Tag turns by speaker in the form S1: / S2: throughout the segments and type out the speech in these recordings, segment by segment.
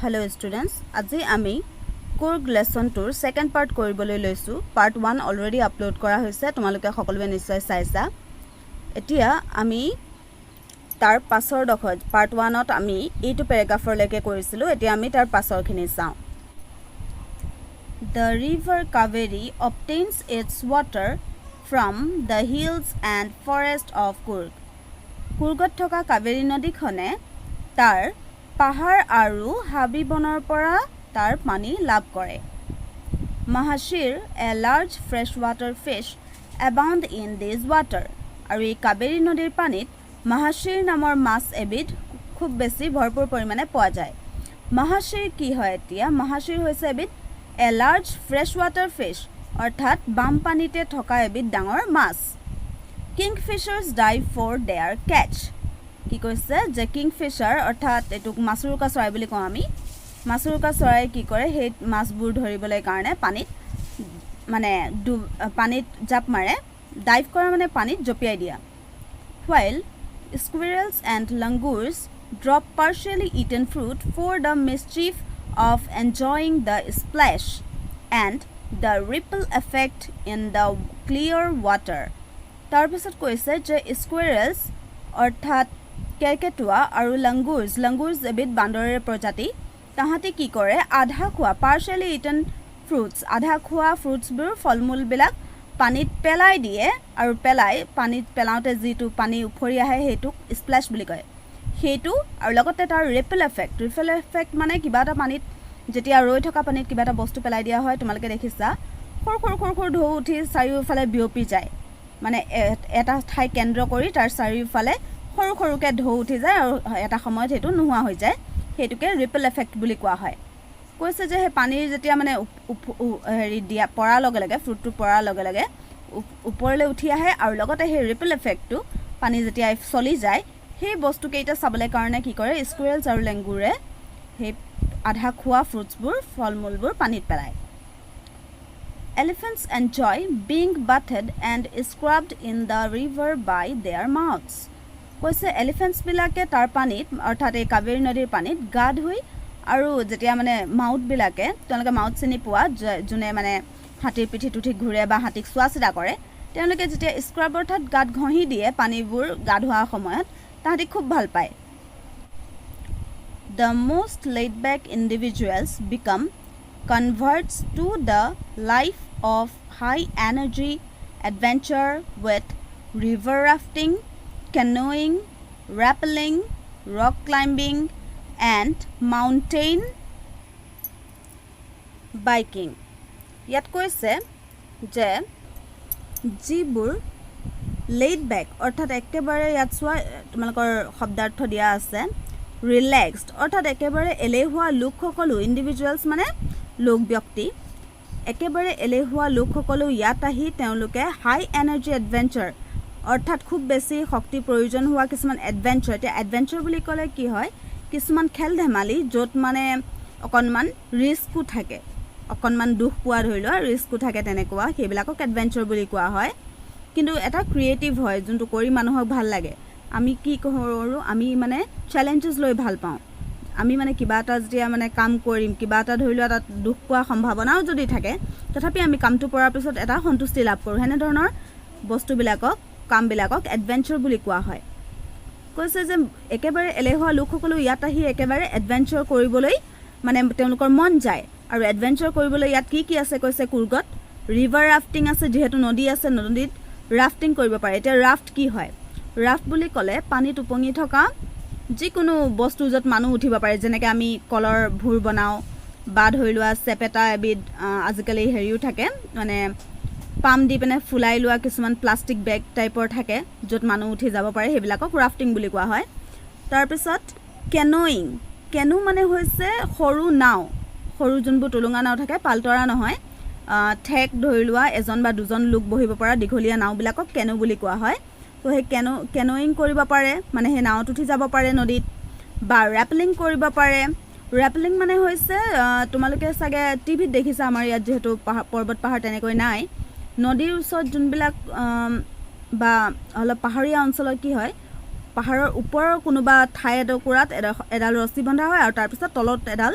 S1: Hello students, আজি আমি Kurg lesson 2 second part কৰিবলৈ লৈছো। Part 1 already upload কৰা হৈছে, তোমালোকে সকলোৱে নিশ্চয় চাইছা। এতিয়া আমি তাৰ পাছৰ দখত part 1 ত আমি এইটো paragraph লৈকে কৰিছিলো। এতিয়া আমি তাৰ পাছৰখিনি চাওঁ। The river Kaveri obtains its water from the hills and forest of Kurg. Kurgot থকা কাবেৰী নদীখনে তাৰ পাহাৰ আৰু হাবি বনৰ পৰা তাৰ পানী লাভ কৰে। Mahashir, a large freshwater fish, abound in this water. আৰু এই কাবেৰী নদীৰ পানীত Mahashir নামৰ মাছ এবিধ খুব বেছি ভৰপূৰ পৰিমাণে পোৱা যায়। Mahashir কি হয় এতিয়া? Mahashir হৈছে এবিধ a large freshwater fish, অৰ্থাৎ বাম পানীতে থকা এবিধ ডাঙৰ মাছ। Kingfishers dive for their catch. কি কৈছে যে কিংফিশাৰ অৰ্থাৎ এটুক মাছুৰুকা চৰাই বুলি কওঁ আমি। মাছুৰুকা চৰাই কি কৰে সেই মাছবোৰ ধৰিবলৈ কাৰণে পানীত মানে পানীত জাপ মাৰে। ডাইভ কৰা মানে পানীত জপিয়াই দিয়া। While squirrels and langurs drop partially eaten fruit for the mischief of enjoying the splash and the ripple effect in the clear water. তাৰ পিছত কৈছে যে squirrels অৰ্থাৎ কেৰকেটুৱা আৰু langurs এবিধ বান্দৰৰ প্ৰজাতি। তাহাঁতে কি কৰে আধা খোৱা partially eaten fruits, আধা খোৱা ফ্ৰুটছবোৰ ফলমূলবিলাক পানীত পেলাই দিয়ে আৰু পানীত পেলাওঁতে যিটো পানী উফৰি আহে সেইটোক স্প্লেশ বুলি কয়। সেইটো আৰু লগতে তাৰ ৰিপল এফেক্ট মানে কিবা এটা পানীত যেতিয়া ৰৈ থকা পানীত কিবা এটা বস্তু পেলাই দিয়া হয়, তোমালোকে দেখিছা সৰু ঢৌ উঠি চাৰিওফালে বিয়পি যায়। মানে এটা ঠাই কেন্দ্ৰ কৰি তাৰ চাৰিওফালে সৰুকৈ ঢৌ উঠি যায় আৰু এটা সময়ত সেইটো নোহোৱা হৈ যায়। সেইটোকে ৰিপল এফেক্ট বুলি কোৱা হয়। কৈছে যে সেই পানীৰ যেতিয়া মানে দিয়া পৰাৰ লগে লগে ফ্ৰুটটো পৰাৰ লগে লগে ওপৰলৈ উঠি আহে আৰু লগতে সেই ৰিপল এফেক্টটো পানী যেতিয়া চলি যায় সেই বস্তুকেইটা চাবলৈ কাৰণে কি কৰে স্কুৱেৰলছ আৰু লেংগুৰে সেই আধা খোৱা ফ্ৰুটছবোৰ ফলমূলবোৰ পানীত পেলায়। Elephants enjoy being bathed and scrubbed in the river by their mouths. কৈছে এলিফেণ্টছবিলাকে তাৰ পানীত অৰ্থাৎ এই কাবেৰী নদীৰ পানীত গা ধুই আৰু যেতিয়া মানে মাউথবিলাকে তেওঁলোকে মাউথ চিনি পোৱা যোনে মানে হাতীৰ পিঠিত উঠি ঘূৰে বা হাতীক চোৱা চিতা কৰে, তেওঁলোকে যেতিয়া স্ক্ৰাব অৰ্থাৎ গাত ঘঁহি দিয়ে পানীবোৰ গা ধোৱাৰ সময়ত তাহাঁতি খুব ভাল পায়। The most laid back individuals become converts to the life of high energy adventure with river rafting, canoeing, rappelling, rock climbing and mountain biking. ইয়াত কৈছে যে যিবোৰ laid back অৰ্থাৎ একেবাৰে ইয়াত চোৱা তোমালোকৰ শব্দাৰ্থ দিয়া আছে ৰিলেক্সড অৰ্থাৎ একেবাৰে এলেহুৱা লোকসকলো ইণ্ডিভিজুৱেলছ মানে লোক ব্যক্তি একেবাৰে এলেহুৱা লোকসকলো ইয়াত আহি তেওঁলোকে হাই এনাৰ্জি এডভেঞ্চাৰ অৰ্থাৎ খুব বেছি শক্তি প্ৰয়োজন হোৱা কিছুমান এডভেঞ্চাৰ। এতিয়া এডভেঞ্চাৰ বুলি ক'লে কি হয় কিছুমান খেল ধেমালি য'ত মানে অকণমান ৰিস্কো থাকে, অকণমান দুখ পোৱা ধৰি লোৱা ৰিস্কো থাকে, তেনেকুৱা সেইবিলাকক এডভেঞ্চাৰ বুলি কোৱা হয়। কিন্তু এটা ক্ৰিয়েটিভ হয় যোনটো কৰি মানুহক ভাল লাগে। আমি কি কৰোঁ আমি মানে চেলেঞ্জেছ লৈ ভাল পাওঁ। আমি মানে কিবা এটা যেতিয়া মানে কাম কৰিম কিবা এটা ধৰি লোৱা তাত দুখ পোৱাৰ সম্ভাৱনাও যদি থাকে তথাপি আমি কামটো কৰাৰ পিছত এটা সন্তুষ্টি লাভ কৰোঁ। সেনেধৰণৰ বস্তুবিলাকক কামবিলাকক এডভেঞ্চাৰ বুলি কোৱা হয়। কৈছে যে একেবাৰে এলেহুৱা লোকসকলো ইয়াত আহি একেবাৰে এডভেঞ্চাৰ কৰিবলৈ মানে তেওঁলোকৰ মন যায়। আৰু এডভেঞ্চাৰ কৰিবলৈ ইয়াত কি আছে কৈছে কুৰ্গত ৰিভাৰ ৰাফটিং আছে, যিহেতু নদী আছে নদীত ৰাফটিং কৰিব পাৰে। এতিয়া ৰাফ্ট কি হয়? ৰাফ্ট বুলি ক'লে পানীত উপঙি থকা যিকোনো বস্তু য'ত মানুহ উঠিব পাৰে, যেনেকৈ আমি কলৰ ভূৰ বনাওঁ বা ধৰি লোৱা চেপেটা এবিধ আজিকালি হেৰিও থাকে মানে পাম দি পিনে ফুলাই লোৱা কিছুমান প্লাষ্টিক বেগ টাইপৰ থাকে য'ত মানুহ উঠি যাব পাৰে, সেইবিলাকক ৰাফটিং বুলি কোৱা হয়। তাৰপিছত কেনোয়িং, কেনো মানে হৈছে সৰু নাও, সৰু যোনবোৰ টুলুঙা নাও থাকে পালতৰা নহয়, ঠেক ধৰি লোৱা এজন বা দুজন লোক বহিব পৰা দীঘলীয়া নাওবিলাকক কেনো বুলি কোৱা হয়। তো সেই কেনোয়িং কৰিব পাৰে মানে সেই নাৱত উঠি যাব পাৰে নদীত, বা ৰেপলিং কৰিব পাৰে। ৰেপলিং মানে হৈছে তোমালোকে চাগে টিভিত দেখিছা, আমাৰ ইয়াত যিহেতু পৰ্বত পাহাৰ তেনেকৈ নাই, নদীৰ ওচৰত যোনবিলাক বা অলপ পাহাৰীয়া অঞ্চলত কি হয় পাহাৰৰ ওপৰৰ কোনোবা ঠাই এডোখৰত এডাল ৰছী বন্ধা হয় আৰু তাৰপিছত তলত এডাল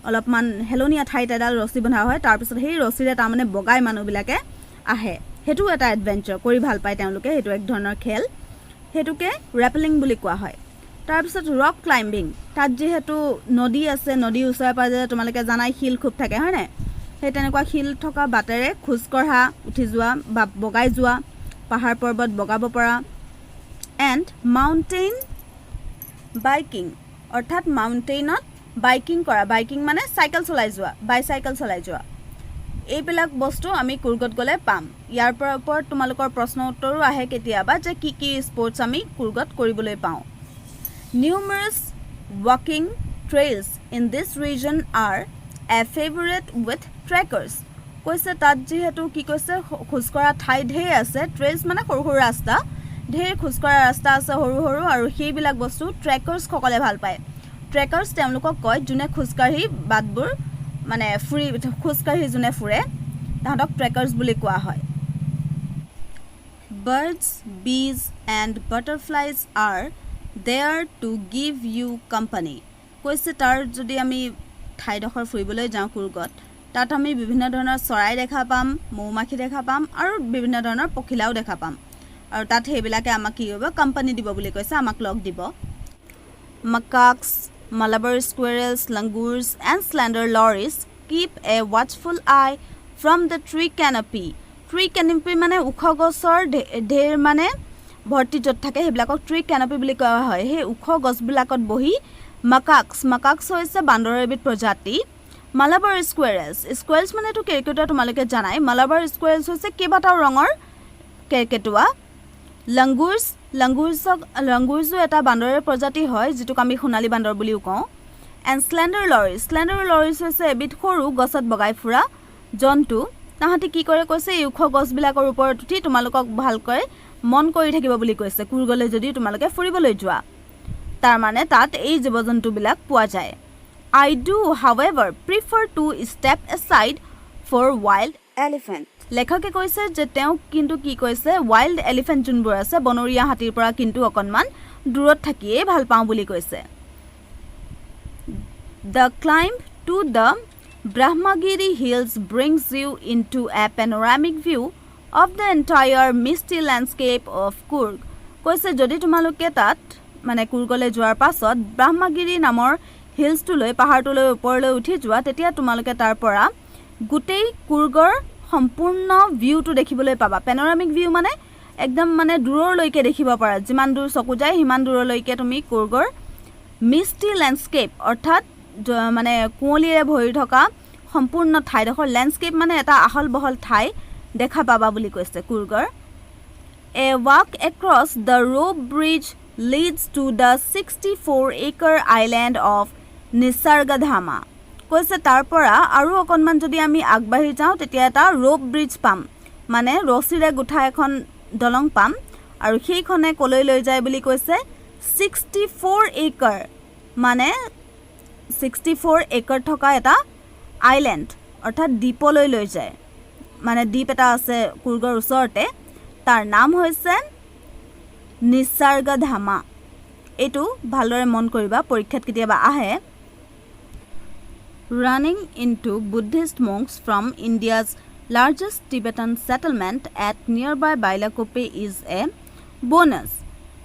S1: অলপমান হেলনীয়া ঠাইত এডাল ৰছী বন্ধা হয় তাৰপিছত সেই ৰছীৰে তাৰমানে বগাই মানুহবিলাকে আহে সেইটো এটা এডভেঞ্চাৰ কৰি ভাল পায় তেওঁলোকে সেইটো এক ধৰণৰ খেল হেতুকে ৰেপেলিং বুলি কোৱা হয় তাৰপিছত ৰক ক্লাইম্বিং তাত যেহেতু নদী আছে নদীৰ ওচৰে পাজৰে তোমালোকে জানাই শিল খুব থাকে হয় নাই সেই তেনেকুৱা শিল থকা বাটেৰে খোজ কঢ়া উঠি যোৱা বা বগাই যোৱা পাহাৰ পৰ্বত বগাব পৰা এণ্ড মাউণ্টেইন বাইকিং অৰ্থাৎ মাউণ্টেইনত বাইকিং কৰা বাইকিং মানে চাইকেল চলাই যোৱা বাইচাইকেল চলাই যোৱা এইবিলাক বস্তু আমি কুৰ্গত গ'লে পাম ইয়াৰ ওপৰত তোমালোকৰ প্ৰশ্ন উত্তৰো আহে কেতিয়াবা যে কি কি স্পৰ্টছ আমি কুৰ্গত কৰিবলৈ পাওঁ numerous walking trails in this region are a favorite with trekkers কৈছে তাত যেহেতু কি কৈছে খোজ কৰা ঠাই ঢেৰ আছে ট্ৰেইলছ মানে সৰু সৰু ৰাস্তা ঢেৰ খোজ কৰা ৰাস্তা আছে সৰু সৰু আৰু সেইবিলাক বস্তু ট্ৰেকাৰ্ছ সকলে ভাল পায় ট্ৰেকাৰ্ছ তেওঁলোকক কয় যোনে খোজকাঢ়ি বাটবোৰ মানে ফুৰি খোজকাঢ়ি যোনে ফুৰে তাহাঁতক ট্ৰেকাৰ্ছ বুলি কোৱা হয় birds bees and butterflies are there to give you company কৈছে তাৰ যদি আমি ঠাইডোখৰ ফুৰিবলৈ যাওঁ কুৰ্গত তাত আমি বিভিন্ন ধৰণৰ চৰাই দেখা পাম মৌমাখি দেখা পাম আৰু বিভিন্ন ধৰণৰ পখিলাও দেখা পাম আৰু তাত হেবিলাকে আমাক কি কৰিব কোম্পানী দিব বুলি কৈছে আমাক লগ দিব macaques malabar squirrels langurs and slender lories keep a watchful eye from the tree canopy মানে উখ গছৰ ঢেৰ মানে ভৰ্তি য'ত থাকে সেইবিলাকক ট্ৰী কেনপি বুলি কোৱা হয় সেই ওখ গছবিলাকত বহি মাকাক্স হৈছে বান্দৰৰ এবিধ প্ৰজাতি মালাবাৰ স্কুৱেৰেলছ মানেতো কেৰকেটুৱা তোমালোকে জানাই মালাবাৰ স্কুৱেৰেলছ হৈছে কেইবাটাও ৰঙৰ কেৰকেটুৱা লাংগুৰছো এটা বান্দৰৰ প্ৰজাতি হয় যিটোক আমি সোণালী বান্দৰ বুলিও কওঁ এণ্ড স্লেণ্ডাৰ লৰিছ হৈছে এবিধ সৰু গছত বগাই ফুৰা জন্তু তাহাঁতি কি কৰে কৈছে এই ওখ গছবিলাকৰ ওপৰত উঠি তোমালোকক ভালকৈ মন কৰি থাকিব বুলি কৈছে কুৰ্গলৈ যদি তোমালোকে ফুৰিবলৈ যোৱা তাৰ মানে তাত এই জীৱ-জন্তুবিলাক পোৱা যায় I do however prefer to step aside for wild elephant লেখকে কৈছে যে তেওঁ কিন্তু কি কৈছে wild elephant যোনবোৰ আছে বনৰীয়া হাতীৰ পৰা কিন্তু অকনমান দূৰত থাকিয়ে ভাল পাওঁ বুলি কৈছে The climb to the Brahmagiri hills brings you into a panoramic view of the entire misty landscape of Kurg কৈছে যদি তোমালোকে তাত মানে কুৰ্গলৈ যোৱাৰ পাছত ব্ৰহ্মগিৰি নামৰ হিলছটোলৈ পাহাৰটোলৈ ওপৰলৈ উঠি যোৱা তেতিয়া তোমালোকে তাৰ পৰা গোটেই কুৰ্গৰ সম্পূৰ্ণ ভিউটো দেখিবলৈ পাবা পেনোৰামিক ভিউ মানে একদম মানে দূৰলৈকে দেখিব পাৰা যিমান দূৰ চকু যায় সিমান দূৰলৈকে তুমি কুৰ্গৰ মিষ্টি লেণ্ডস্কেপ অৰ্থাৎ মানে কুঁৱলীৰে ভৰি থকা সম্পূৰ্ণ ঠাইডোখৰ লেণ্ডস্কেপ মানে এটা আহল বহল ঠাই দেখা পাবা বুলি কৈছে কুৰ্গৰ A walk across the rope bridge leads to the 64-acre island of Nisargadhama কৈছে তাৰ পৰা আৰু অকনমান যদি আমি আগবাঢ়ি যাওঁ তেতিয়া এটা ৰোপ ব্ৰিজ পাম মানে ৰছীৰে গুঠা এখন দলং পাম আৰু সেইখনে কলৈ লৈ যায় বুলি কৈছে 64 একৰ মানে 64 একৰ থকা এটা আইল্যান্ড অৰ্থাৎ দ্বীপলৈ লৈ যায় মানে দ্বীপ এটা আছে কুৰ্গৰ ওচৰতে তাৰ নাম হৈছে নিসৰ্গধামা এটো ভালদৰে মন কৰিবা পৰীক্ষাত কেতিয়াবা আহে Running into Buddhist monks from India's largest Tibetan settlement at nearby Bailakuppe is a bonus.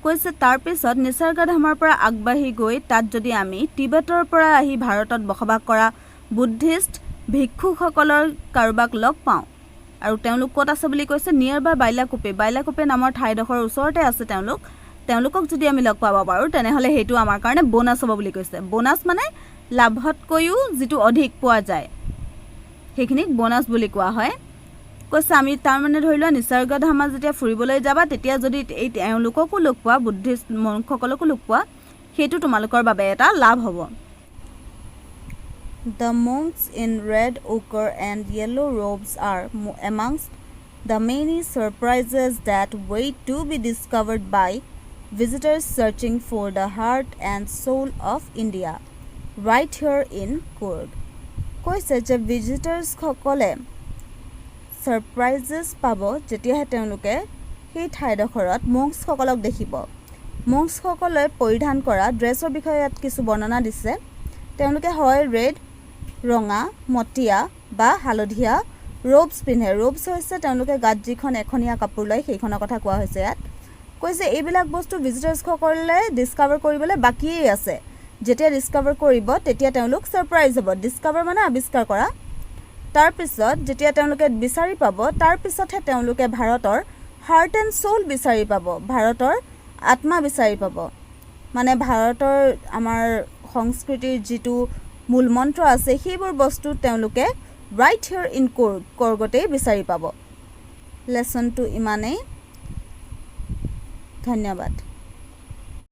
S1: কৈছে তাৰ পিছত নিসৰ্গধামৰ পৰা আগবাঢ়ি গৈ তাত যদি আমি টিবেটৰ পৰা আহি ভাৰতত বসবাস কৰা বুদ্ধিষ্ট ভিক্ষুসকলৰ কাৰোবাক লগ পাওঁ আৰু তেওঁলোক ক'ত আছে বুলি কৈছে নিয়াৰবাই বাইলাকুপে নামৰ ঠাইডোখৰ ওচৰতে আছে তেওঁলোকক যদি আমি লগ পাব পাৰোঁ তেনেহ'লে সেইটো আমাৰ কাৰণে বোনাছ হ'ব বুলি কৈছে বোনাছ মানে লাভতকৈও যিটো অধিক পোৱা যায় সেইখিনিক বোনাছ বুলি কোৱা হয় কৈছে আমি তাৰ মানে ধৰি লোৱা নিসৰ্গধামা যেতিয়া ফুৰিবলৈ যাবা তেতিয়া যদি এই তেওঁলোককো লগ পোৱা বুদ্ধিষ্ট মনসকলকো লগ পোৱা সেইটো তোমালোকৰ বাবে এটা লাভ হ'ব The monks in red ochre and yellow robes are amongst the many surprises that wait to be discovered by visitors searching for the heart and soul of India right here in Kurg. কৈছে যে visitors সকলে surprises পাব যেতিয়া তেওঁলোকে সেই ঠাইডোখৰত monks সকলক দেখিব মংসকলে পৰিধান কৰা ড্ৰেছৰ বিষয়ে ইয়াত কিছু বৰ্ণনা দিছে তেওঁলোকে হয় ৰেড ৰঙা মটিয়া বা হালধীয়া robes পিন্ধে robes হৈছে তেওঁলোকে গাত যিখন এখনীয়া কাপোৰ লয় সেইখনৰ কথা কোৱা হৈছে ইয়াত কৈছে এইবিলাক বস্তু ভিজিটৰ্ছসকলে ডিস্কভাৰ কৰিবলৈ বাকিয়ে আছে যেতিয়া ডিস্কভাৰ কৰিব তেতিয়া তেওঁলোক সাৰপ্ৰাইজ হ'ব ডিস্কভাৰ মানে আৱিষ্কাৰ কৰা তাৰ পিছত যেতিয়া তেওঁলোকে বিচাৰি পাব তাৰ পিছতহে তেওঁলোকে ভাৰতৰ হাৰ্ট এণ্ড সোল বিচাৰি পাব ভাৰতৰ আত্মা বিচাৰি পাব মানে ভাৰতৰ আমাৰ সংস্কৃতিৰ যিটো মূল মন্ত্ৰ আছে সেইবোৰ বস্তু তেওঁলোকে ৰাইট হিয়াৰ ইন কুৰ্গতে বিচাৰি পাব লেসনটো ইমানেই ধন্যবাদ